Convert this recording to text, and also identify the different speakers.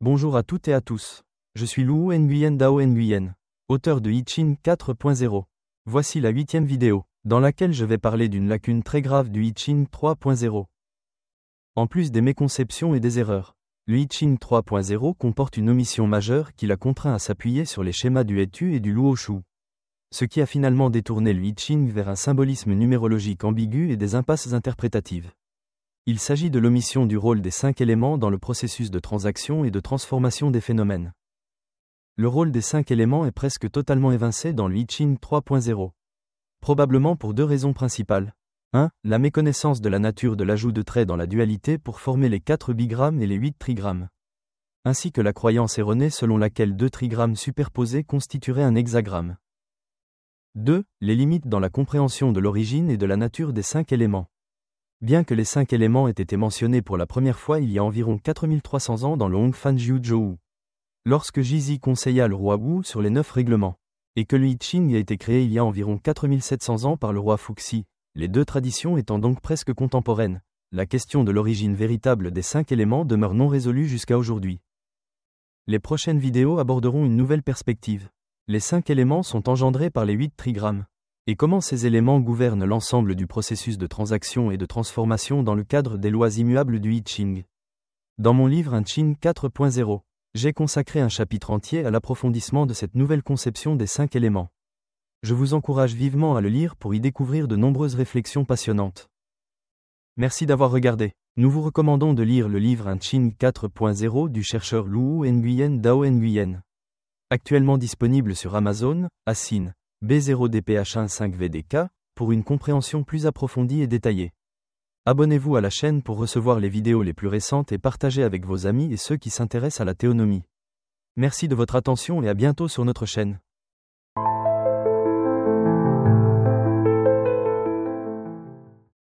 Speaker 1: Bonjour à toutes et à tous. Je suis Luo Nguyen Dao Nguyen, auteur de I Ching 4.0. Voici la 8e vidéo, dans laquelle je vais parler d'une lacune très grave du I Ching 3.0. En plus des méconceptions et des erreurs, le I Ching 3.0 comporte une omission majeure qui l'a contraint à s'appuyer sur les schémas du Hetu et du Luo Shu. Ce qui a finalement détourné le I Ching vers un symbolisme numérologique ambigu et des impasses interprétatives. Il s'agit de l'omission du rôle des 5 éléments dans le processus de transaction et de transformation des phénomènes. Le rôle des 5 éléments est presque totalement évincé dans le I Ching 3.0. Probablement pour 2 raisons principales. 1. La méconnaissance de la nature de l'ajout de traits dans la dualité pour former les 4 bigrammes et les 8 trigrammes. Ainsi que la croyance erronée selon laquelle 2 trigrammes superposés constitueraient un hexagramme. 2. Les limites dans la compréhension de l'origine et de la nature des 5 éléments. Bien que les 5 éléments aient été mentionnés pour la première fois il y a environ 4300 ans dans le Hongfan Jiuzhou, lorsque Jizi conseilla le roi Wu sur les 9 règlements, et que le I Ching a été créé il y a environ 4700 ans par le roi Fuxi, les 2 traditions étant donc presque contemporaines, la question de l'origine véritable des 5 éléments demeure non résolue jusqu'à aujourd'hui. Les prochaines vidéos aborderont une nouvelle perspective. Les 5 éléments sont engendrés par les 8 trigrammes. Et comment ces éléments gouvernent l'ensemble du processus de transaction et de transformation dans le cadre des lois immuables du I Ching. Dans mon livre I Ching 4.0, j'ai consacré un chapitre entier à l'approfondissement de cette nouvelle conception des 5 éléments. Je vous encourage vivement à le lire pour y découvrir de nombreuses réflexions passionnantes. Merci d'avoir regardé. Nous vous recommandons de lire le livre I Ching 4.0 du chercheur Luo Nguyen Dao Nguyen. Actuellement disponible sur Amazon, Assine, B0DPH15VDK, pour une compréhension plus approfondie et détaillée. Abonnez-vous à la chaîne pour recevoir les vidéos les plus récentes et partagez avec vos amis et ceux qui s'intéressent à la théonomie. Merci de votre attention et à bientôt sur notre chaîne.